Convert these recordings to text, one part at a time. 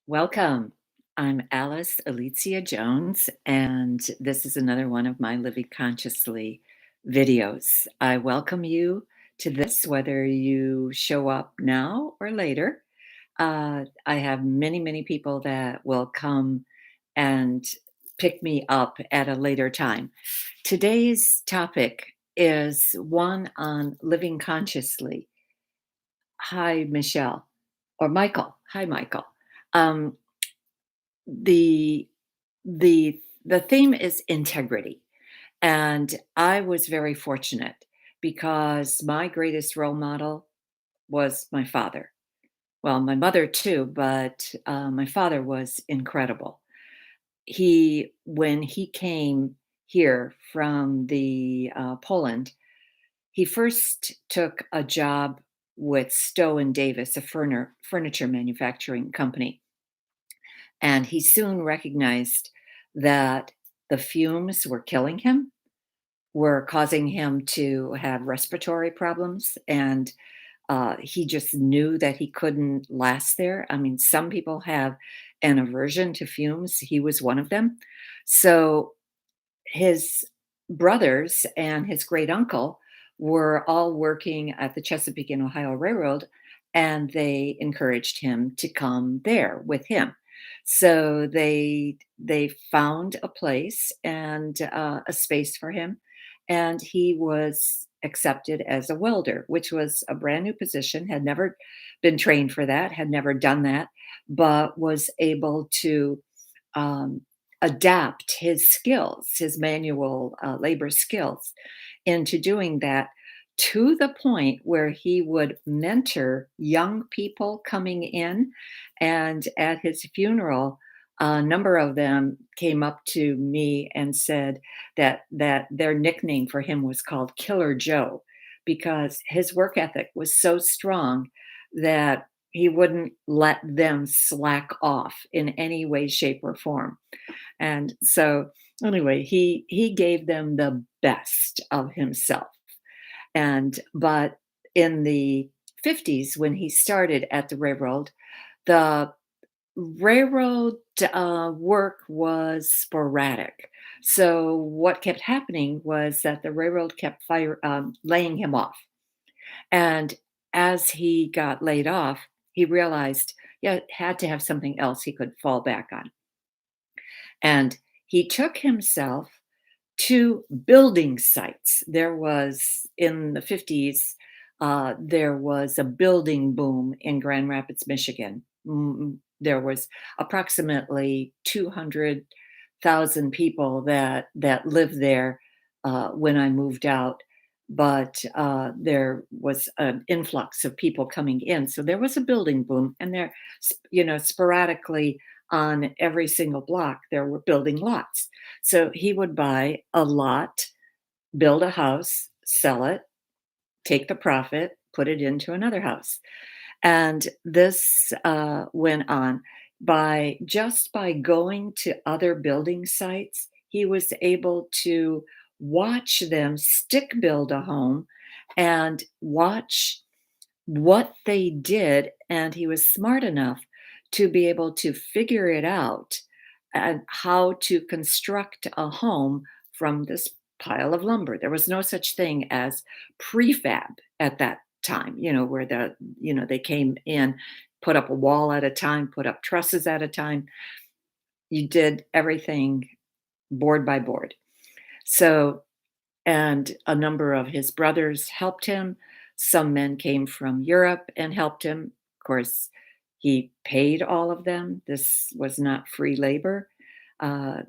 Welcome. I'm Alice Alicia Jones, and this is another one of my Living Consciously videos. I welcome you to this, whether you show up now or later. I have many, many people that will come and pick me up at a later time. Today's topic is one on living consciously. Hi, Michelle, or Michael. Hi, Michael. Um, the the theme is integrity, and I was very fortunate because my greatest role model was my father. Well, my mother too, but my father was incredible. He When he came here from the Poland, he first took a job with Stowe and Davis, a furniture manufacturing company. And he soon recognized that the fumes were killing him, were causing him to have respiratory problems, and he just knew that he couldn't last there. I mean, some people have an aversion to fumes. He was one of them. So his brothers and his great uncle were all working at the Chesapeake and Ohio Railroad, and they encouraged him to come there with him. So they found a place and a space for him, and he was accepted as a welder, which was a brand new position. Had never been trained for that, had never done that, but was able to um, adapt his skills, his manual labor skills, into doing that to the point where he would mentor young people coming in. And at his funeral, a number of them came up to me and said that their nickname for him was called Killer Joe because his work ethic was so strong that he wouldn't let them slack off in any way, shape, or form. And so anyway, he gave them the best of himself. And but in the 50s, when he started at the railroad work was sporadic. So what kept happening was that the railroad kept laying him off. And as he got laid off, he realized, yeah, had to have something else he could fall back on. And he took himself to building sites. There was, in the 50s, there was a building boom in Grand Rapids, Michigan. There was approximately 200,000 people that lived there when I moved out, but there was an influx of people coming in. So there was a building boom, and sporadically on every single block, there were building lots. So he would buy a lot, build a house, sell it, take the profit, put it into another house. And this went on by going to other building sites. He was able to watch them stick build a home and watch what they did. And he was smart enough to be able to figure it out and how to construct a home from this pile of lumber. There was no such thing as prefab at that time, where they came in, put up a wall at a time, put up trusses at a time. You did everything board by board. So, and a number of his brothers helped him. Some men came from Europe and helped him. Of course, he paid all of them. This was not free labor. Uh,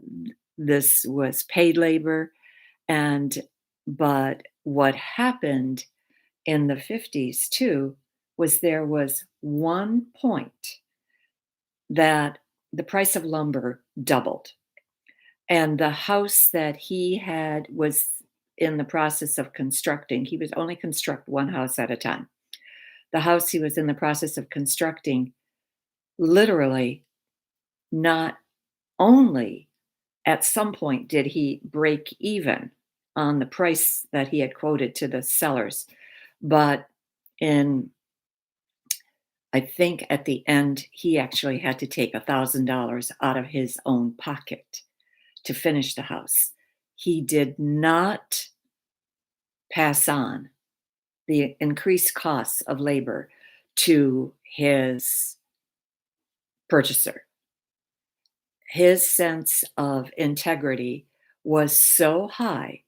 this was paid labor. And but what happened in the 50s too was there was one point that the price of lumber doubled. And the house that he had was in the process of constructing. He would only construct one house at a time. The house he was in the process of constructing, literally, not only at some point did he break even on the price that he had quoted to the sellers, but in I think at the end, he actually had to take $1,000 out of his own pocket to finish the house. He did not pass on the increased costs of labor to his purchaser. His sense of integrity was so high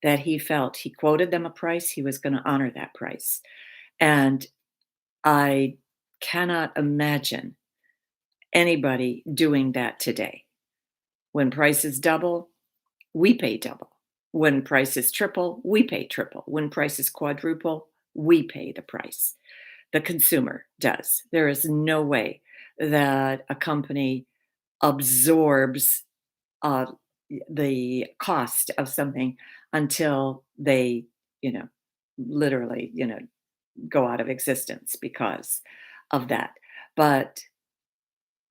that he felt he quoted them a price, he was gonna honor that price, and I cannot imagine anybody doing that today. When prices double, we pay double. When prices triple, we pay triple. When prices quadruple, we pay the price. The consumer does. There is no way that a company absorbs uh, the cost of something until they, you know, literally, go out of existence because of that. But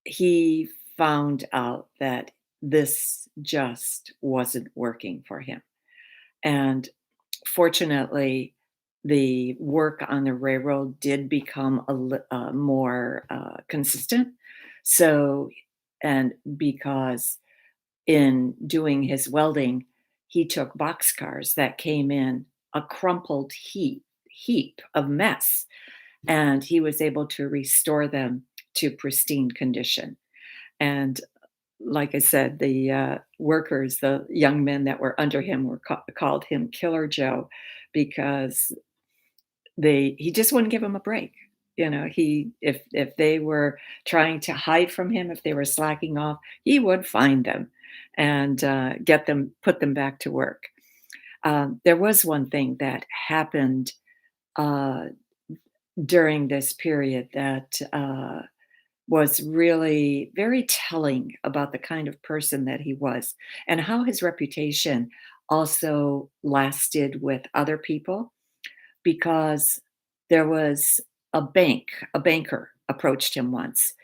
he found out that this just wasn't working for him. And fortunately, the work on the railroad did become more consistent. So, and because in doing his welding, he took boxcars that came in a crumpled heap of mess, and he was able to restore them to pristine condition. And like I said, the workers, the young men that were under him, called him Killer Joe because he just wouldn't give give 'em a break. He if they were trying to hide from him, if they were slacking off, he would find them and, put them back to work. There was one thing that happened, uh, during this period that, was really very telling about the kind of person that he was and how his reputation also lasted with other people because there was a banker approached him once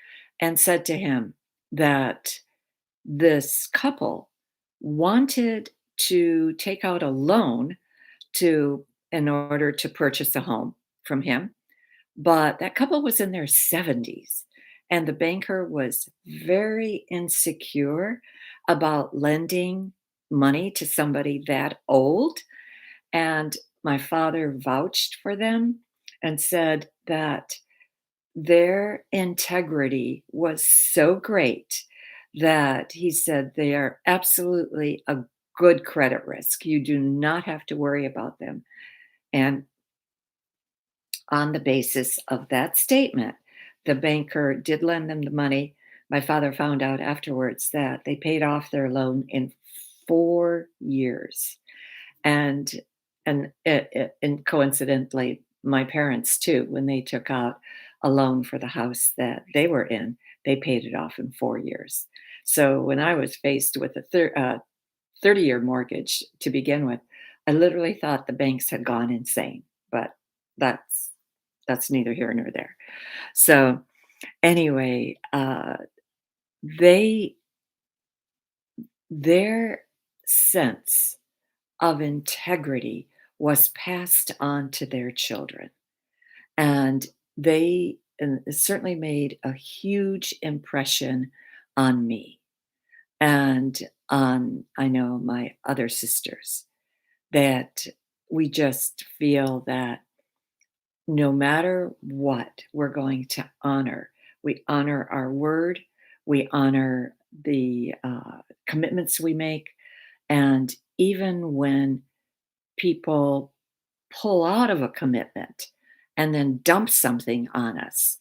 and said to him that this couple wanted to take out a loan to in order to purchase a home from him, but that couple was in their 70s, and the banker was very insecure about lending money to somebody that old, and my father vouched for them and said that their integrity was so great that he said they are absolutely a good credit risk. You do not have to worry about them. And on the basis of that statement, the banker did lend them the money. My father found out afterwards that they paid off their loan in 4 years. And and coincidentally, my parents too, when they took out a loan for the house that they were in, they paid it off in 4 years. So when I was faced with a 30-year mortgage to begin with, I literally thought the banks had gone insane, but that's that's neither here nor there. So anyway, they their sense of integrity was passed on to their children, and it certainly made a huge impression on me and on, I know, my other sisters, that we just feel that no matter what, we're going to honor. We honor our word, we honor the commitments we make, and even when people pull out of a commitment and then dump something on us,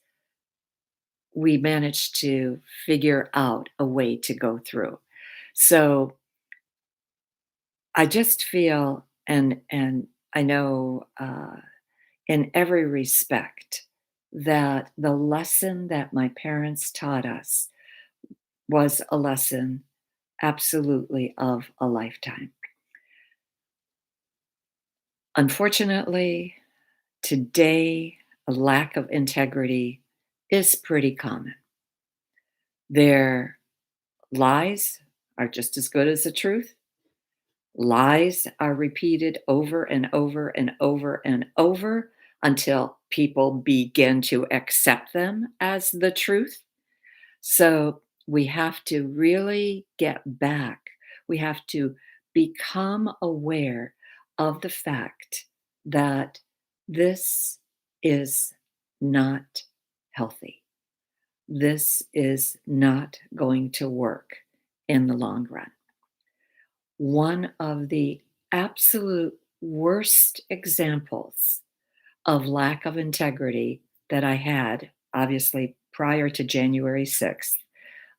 we manage to figure out a way to go through. So I just feel, and I know in every respect that the lesson that my parents taught us was a lesson absolutely of a lifetime. Unfortunately, today, a lack of integrity is pretty common. Their lies are just as good as the truth. Lies are repeated over and over and over and over until people begin to accept them as the truth. So we have to really get back. We have to become aware of the fact that this is not healthy. This is not going to work in the long run. One of the absolute worst examples of lack of integrity that I had, obviously prior to January 6th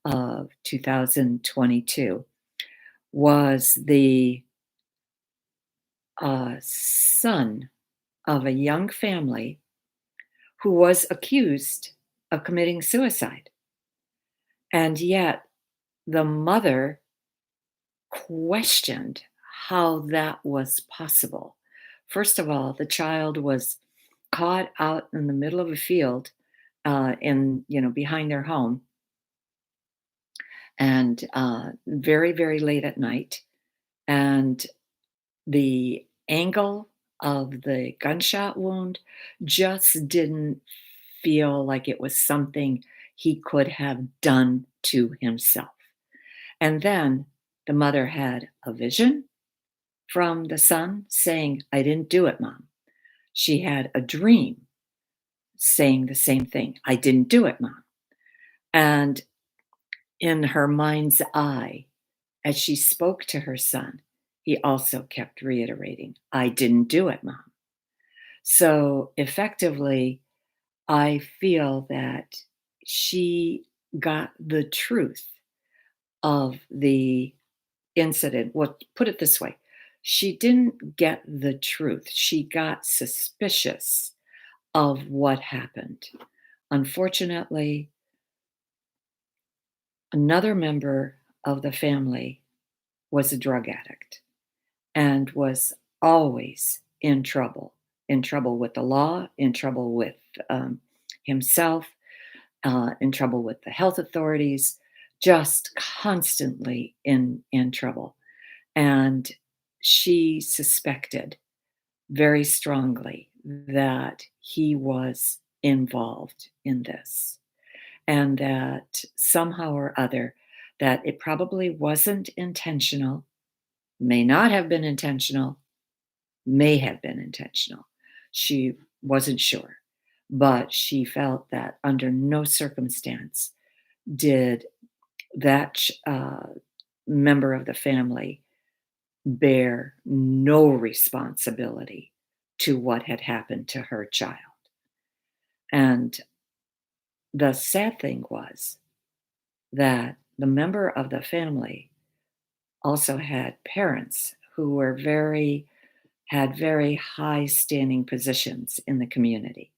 of 2022, was the son of a young family who was accused of committing suicide. And yet the mother questioned how that was possible. First of all, the child was caught out in the middle of a field, behind their home, and very, very late at night. And the angle of the gunshot wound just didn't feel like it was something he could have done to himself. And then the mother had a vision from the son saying, "I didn't do it, mom." She had a dream saying the same thing, "I didn't do it, mom." And in her mind's eye, as she spoke to her son, he also kept reiterating, "I didn't do it, mom." So effectively, I feel that she got the truth of the incident. Well, put it this way, she didn't get the truth. She got suspicious of what happened. Unfortunately, another member of the family was a drug addict and was always in trouble with the law, in trouble with himself, in trouble with the health authorities, just constantly in trouble. And she suspected very strongly that he was involved in this, and that somehow or other, that it probably wasn't intentional, may not have been intentional, may have been intentional. She wasn't sure, but she felt that under no circumstance did that member of the family bear no responsibility to what had happened to her child. And the sad thing was that the member of the family also had parents who were had very high standing positions in the community.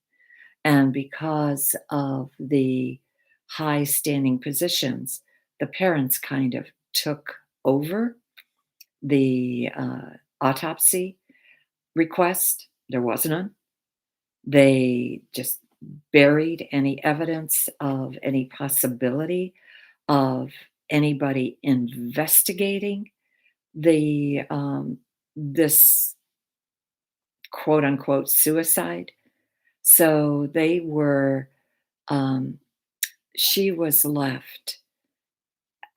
And because of the high standing positions, the parents kind of took over the autopsy request. There was none. They just buried any evidence of any possibility of anybody investigating the this quote unquote suicide. So they were um, she was left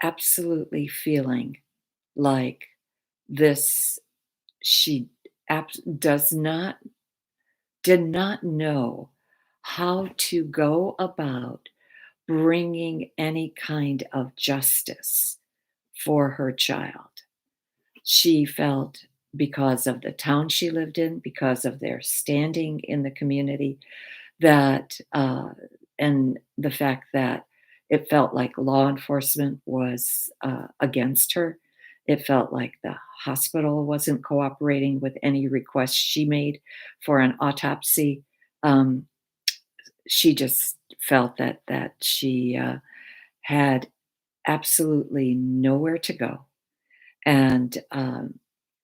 absolutely feeling like this she does not did not know how to go about bringing any kind of justice for her child. She felt, because of the town she lived in, because of their standing in the community, that and the fact that it felt like law enforcement was against her. It felt like the hospital wasn't cooperating with any requests she made for an autopsy. Um, she just felt that she had absolutely nowhere to go. And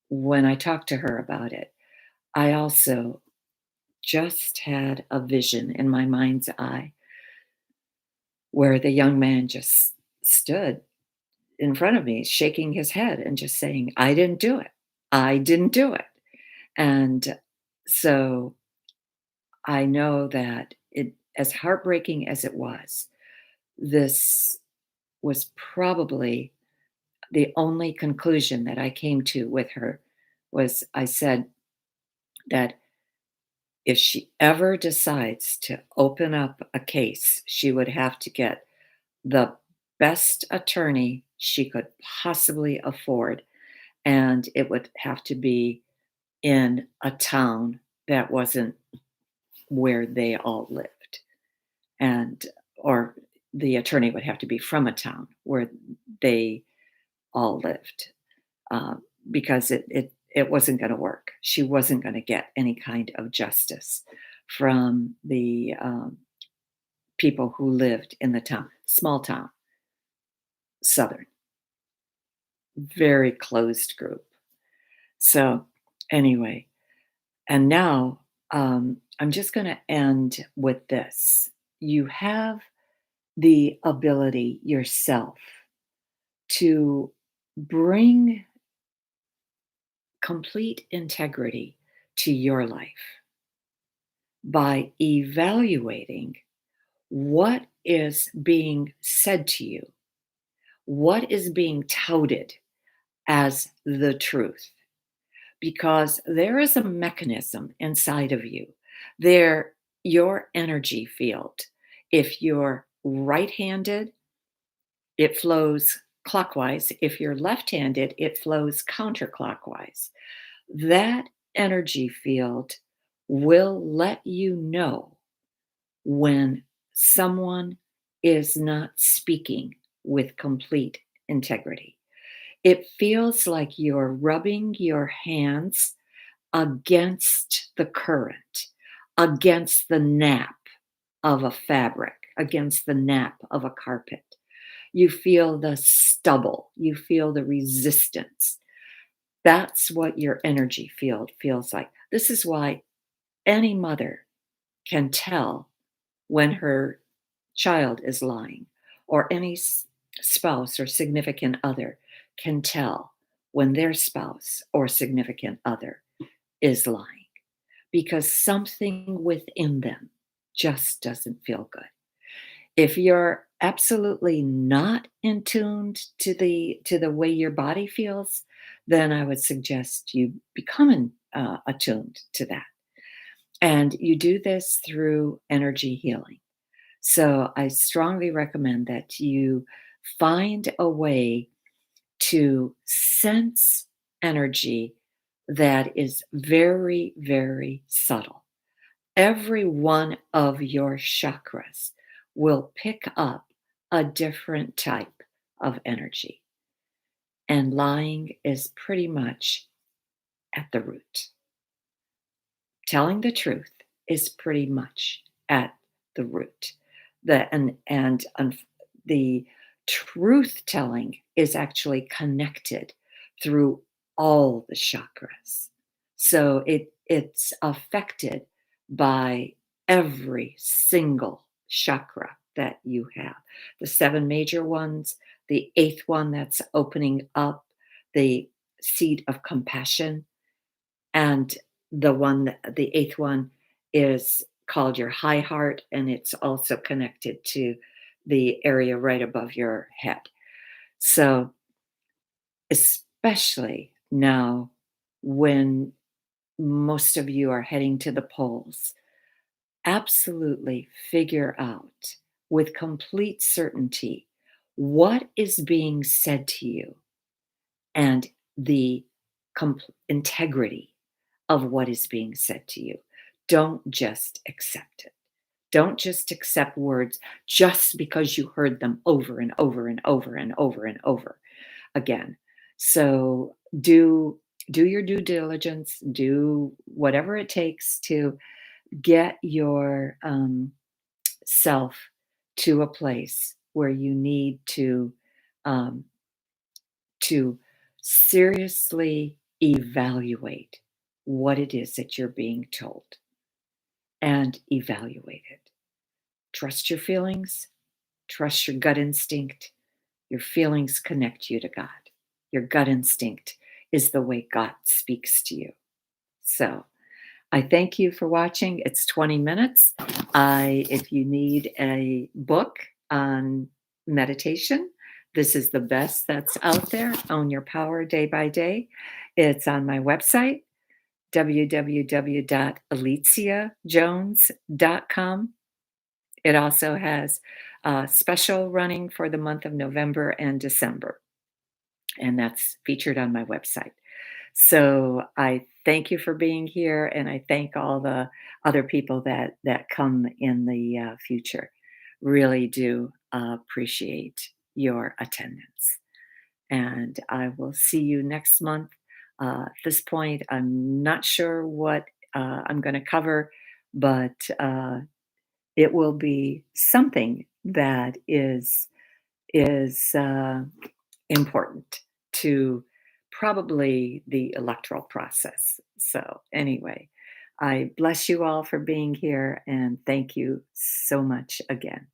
when I talked to her about it, I also just had a vision in my mind's eye where the young man just stood in front of me, shaking his head and just saying, "I didn't do it. I didn't do it." And so I know that as heartbreaking as it was, this was probably the only conclusion that I came to with her was I said that if she ever decides to open up a case, she would have to get the best attorney she could possibly afford, and it would have to be in a town that wasn't where they all lived, and or the attorney would have to be from a town where they all lived, uh, because it wasn't going to work. She wasn't going to get any kind of justice from the people who lived in the town, small town, Southern, very closed group. So anyway, and now I'm just going to end with this. You have the ability yourself to bring complete integrity to your life by evaluating what is being said to you, what is being touted as the truth, because there is a mechanism inside of you. There, your energy field. If you're right handed, it flows clockwise. If you're left handed, it flows counterclockwise. That energy field will let you know when someone is not speaking with complete integrity. It feels like you're rubbing your hands against the current, against the nap of a fabric, against the nap of a carpet. You feel the stubble, you feel the resistance. That's what your energy field feels like. This is why any mother can tell when her child is lying, or any spouse or significant other can tell when their spouse or significant other is lying, because something within them just doesn't feel good. If you're absolutely not in tuned to the way your body feels, then I would suggest you become attuned to that. And you do this through energy healing. So I strongly recommend that you find a way to sense energy that is very, very subtle. Every one of your chakras will pick up a different type of energy. And lying is pretty much at the root. Telling the truth is pretty much at the root. The truth telling is actually connected through all the chakras. So it's affected by every single chakra that you have. The seven major ones, the eighth one that's opening up the seat of compassion, and the eighth one is called your high heart, and it's also connected to the area right above your head. So, especially now when most of you are heading to the polls, absolutely figure out with complete certainty what is being said to you and the integrity of what is being said to you. Don't just accept it. Don't just accept words just because you heard them over and over and over and over and over again. So do your due diligence, do whatever it takes to get your self to a place where you need um, to seriously evaluate what it is that you're being told and evaluate it. Trust your feelings, trust your gut instinct. Your feelings connect you to God. Your gut instinct is the way God speaks to you. So I thank you for watching. It's 20 minutes. If you need a book on meditation, this is the best that's out there. Own Your Power Day by Day. It's on my website, www.aliciajones.com. It also has a special running for the month of November and December, and that's featured on my website. So I thank you for being here, and I thank all the other people that come in the future. Really do appreciate your attendance, and I will see you next month. At this point, I'm not sure what I'm going to cover, but it will be something that is important to probably the electoral process. So, anyway, I bless you all for being here and thank you so much again.